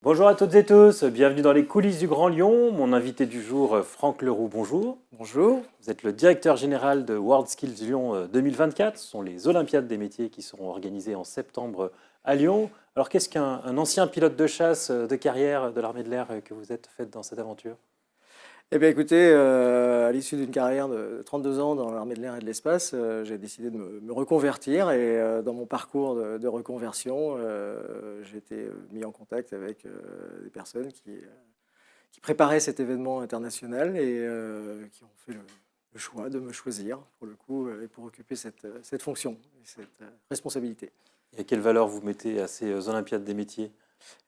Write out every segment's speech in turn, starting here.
Bonjour à toutes et tous, bienvenue dans les coulisses du Grand Lyon. Mon invité du jour, Franck Leroux, bonjour. Bonjour. Vous êtes le directeur général de World Skills Lyon 2024. Ce sont les Olympiades des métiers qui seront organisées en septembre à Lyon. Alors qu'est-ce qu'un ancien pilote de chasse de carrière de l'armée de l'air que vous êtes fait dans cette aventure? Eh bien écoutez, à l'issue d'une carrière de 32 ans dans l'armée de l'air et de l'espace, j'ai décidé de me reconvertir et dans mon parcours de reconversion, j'ai été mis en contact avec des personnes qui préparaient cet événement international et qui ont fait le choix de me choisir pour le coup et pour occuper cette fonction et cette responsabilité. Et quelle valeur vous mettez à ces Olympiades des métiers?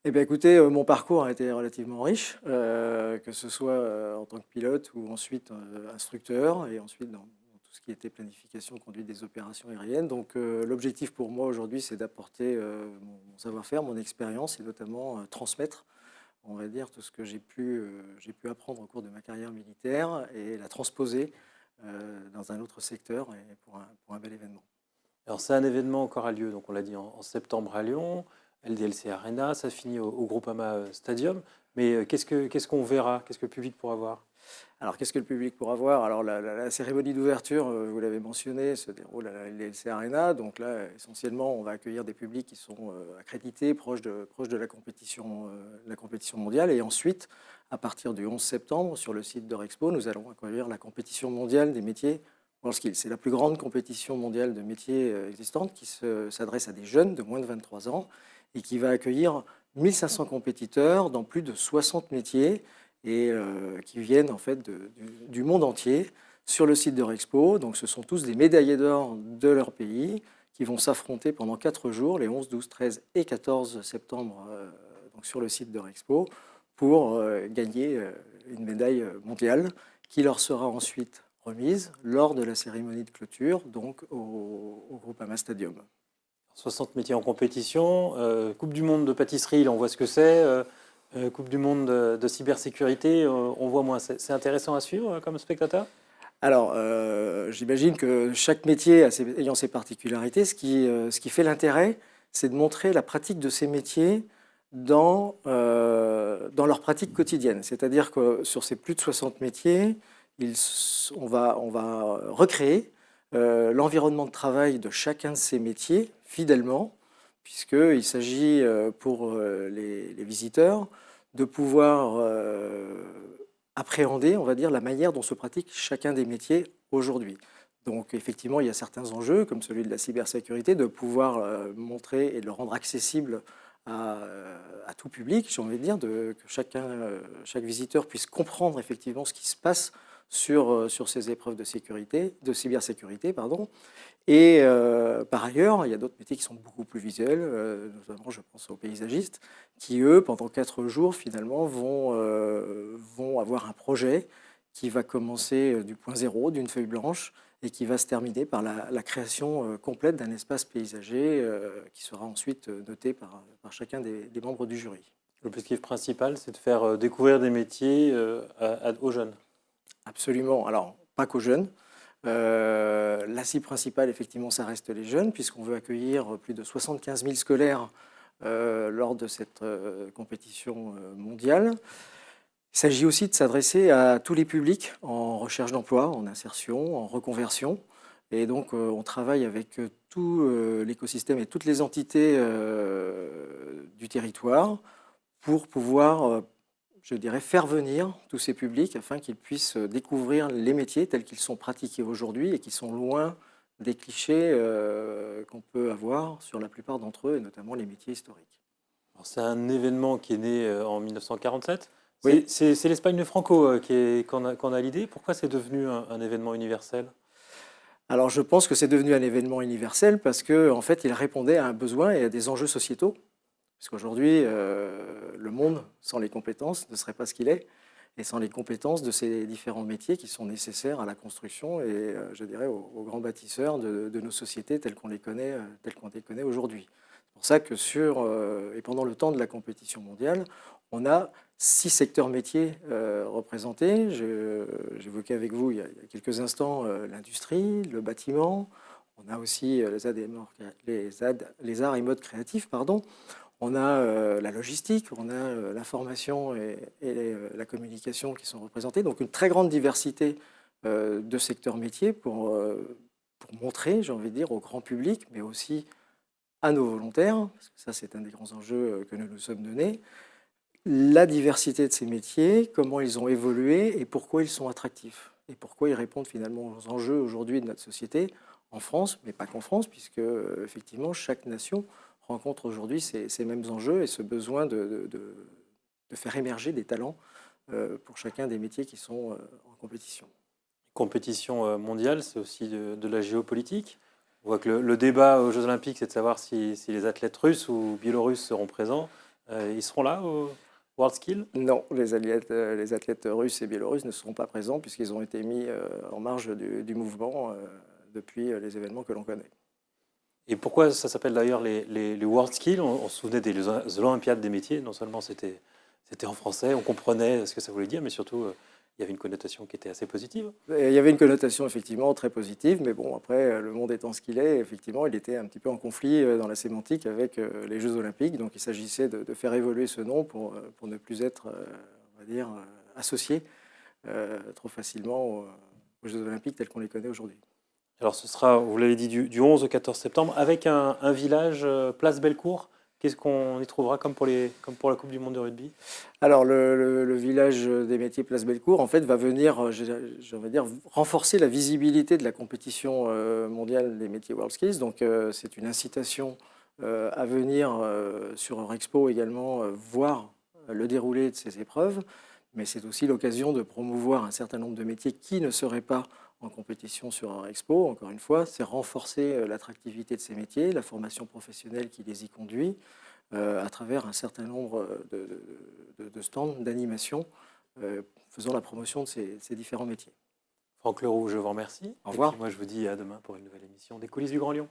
Eh bien, écoutez, mon parcours a été relativement riche, que ce soit en tant que pilote ou ensuite instructeur, et ensuite dans tout ce qui était planification, conduite des opérations aériennes. Donc, l'objectif pour moi aujourd'hui, c'est d'apporter mon savoir-faire, mon expérience, et notamment transmettre, on va dire, tout ce que j'ai pu apprendre au cours de ma carrière militaire et la transposer dans un autre secteur et pour un bel événement. Alors c'est un événement encore à lieu, donc on l'a dit en septembre à Lyon, LDLC Arena, ça finit au Groupama Stadium. Mais qu'est-ce qu'on verra? Qu'est-ce que le public pourra voir? Alors, qu'est-ce que le public pourra voir? Alors, la cérémonie d'ouverture, vous l'avez mentionné, se déroule à la LDLC Arena. Donc là, essentiellement, on va accueillir des publics qui sont accrédités, proches de la compétition mondiale. Et ensuite, à partir du 11 septembre, sur le site d'Eurexpo, nous allons accueillir la compétition mondiale des métiers WorldSkills. C'est la plus grande compétition mondiale de métiers existante qui s'adresse à des jeunes de moins de 23 ans et qui va accueillir 1500 compétiteurs dans plus de 60 métiers et qui viennent en fait du monde entier sur le site d'Eurexpo. Donc ce sont tous des médaillés d'or de leur pays qui vont s'affronter pendant 4 jours, les 11, 12, 13 et 14 septembre, donc sur le site d'Eurexpo, pour gagner une médaille mondiale qui leur sera ensuite remise lors de la cérémonie de clôture, donc au Groupama Stadium. 60 métiers en compétition, Coupe du monde de pâtisserie, là on voit ce que c'est, Coupe du monde de cybersécurité, on voit moins. C'est intéressant à suivre comme spectateur? Alors, j'imagine que chaque métier ayant ses particularités, ce qui fait l'intérêt, c'est de montrer la pratique de ces métiers dans leur pratique quotidienne. C'est-à-dire que sur ces plus de 60 métiers, on va recréer l'environnement de travail de chacun de ces métiers fidèlement, puisqu'il s'agit pour les visiteurs de pouvoir appréhender, on va dire, la manière dont se pratique chacun des métiers aujourd'hui. Donc effectivement, il y a certains enjeux, comme celui de la cybersécurité, de pouvoir montrer et de le rendre accessible à tout public, j'ai envie de dire, que chaque visiteur puisse comprendre effectivement ce qui se passe sur ces épreuves de sécurité, de cybersécurité, pardon. Et par ailleurs, il y a d'autres métiers qui sont beaucoup plus visuels, notamment je pense aux paysagistes, qui eux, pendant 4 jours, finalement, vont avoir un projet qui va commencer du point zéro, d'une feuille blanche, et qui va se terminer par la création complète d'un espace paysager qui sera ensuite noté par chacun des membres du jury. L'objectif principal, c'est de faire découvrir des métiers aux jeunes. Absolument. Alors, pas qu'aux jeunes. La cible principale, effectivement, ça reste les jeunes, puisqu'on veut accueillir plus de 75 000 scolaires lors de cette compétition mondiale. Il s'agit aussi de s'adresser à tous les publics en recherche d'emploi, en insertion, en reconversion. Et donc, on travaille avec tout l'écosystème et toutes les entités du territoire pour pouvoir je dirais, faire venir tous ces publics afin qu'ils puissent découvrir les métiers tels qu'ils sont pratiqués aujourd'hui et qui sont loin des clichés qu'on peut avoir sur la plupart d'entre eux, et notamment les métiers historiques. C'est un événement qui est né en 1947. Oui, C'est l'Espagne de Franco qu'on a l'idée. Pourquoi c'est devenu un événement universel? alors je pense que c'est devenu un événement universel parce qu'en fait, il répondait à un besoin et à des enjeux sociétaux. Parce qu'aujourd'hui, le monde, sans les compétences, ne serait pas ce qu'il est. Et sans les compétences de ces différents métiers qui sont nécessaires à la construction et, je dirais, aux grands bâtisseurs de nos sociétés telles qu'on les connaît aujourd'hui. C'est pour ça que et pendant le temps de la compétition mondiale, on a 6 secteurs métiers représentés. J'évoquais avec vous il y a quelques instants l'industrie, le bâtiment. On a aussi les arts et modes créatifs, pardon. On a la logistique, on a l'information et la communication qui sont représentés. Donc une très grande diversité de secteurs métiers pour montrer, j'ai envie de dire, au grand public, mais aussi à nos volontaires, parce que ça c'est un des grands enjeux que nous nous sommes donnés, la diversité de ces métiers, comment ils ont évolué et pourquoi ils sont attractifs. Et pourquoi ils répondent finalement aux enjeux aujourd'hui de notre société, en France, mais pas qu'en France, puisque effectivement chaque nation rencontre aujourd'hui ces mêmes enjeux et ce besoin de faire émerger des talents pour chacun des métiers qui sont en compétition. Compétition mondiale, c'est aussi de la géopolitique. On voit que le débat aux Jeux Olympiques, c'est de savoir si les athlètes russes ou biélorusses seront présents. Ils seront là au WorldSkills? Non, les athlètes russes et biélorusses ne seront pas présents puisqu'ils ont été mis en marge du mouvement depuis les événements que l'on connaît. Et pourquoi ça s'appelle d'ailleurs les WorldSkills? On se souvenait des Olympiades des métiers. Non seulement c'était en français, on comprenait ce que ça voulait dire, mais surtout, il y avait une connotation qui était assez positive. Il y avait une connotation effectivement très positive, mais bon, après, le monde étant ce qu'il est, effectivement, il était un petit peu en conflit dans la sémantique avec les Jeux Olympiques. Donc il s'agissait de faire évoluer ce nom pour ne plus être, on va dire, associé trop facilement aux Jeux Olympiques tels qu'on les connaît aujourd'hui. Alors ce sera, vous l'avez dit, du 11 au 14 septembre, avec un village Place Bellecour. Qu'est-ce qu'on y trouvera comme pour la Coupe du Monde de rugby? Alors le village des métiers Place Bellecour, en fait, va venir, j'ai envie de dire, renforcer la visibilité de la compétition mondiale des métiers WorldSkills. Donc c'est une incitation à venir sur Eurexpo également voir le déroulé de ces épreuves, mais c'est aussi l'occasion de promouvoir un certain nombre de métiers qui ne seraient pas en compétition sur Eurexpo. Encore une fois, c'est renforcer l'attractivité de ces métiers, la formation professionnelle qui les y conduit, à travers un certain nombre de stands d'animation faisant la promotion de ces différents métiers. Franck Leroux, je vous remercie. Au revoir. Et puis moi, je vous dis à demain pour une nouvelle émission des coulisses du Grand Lyon.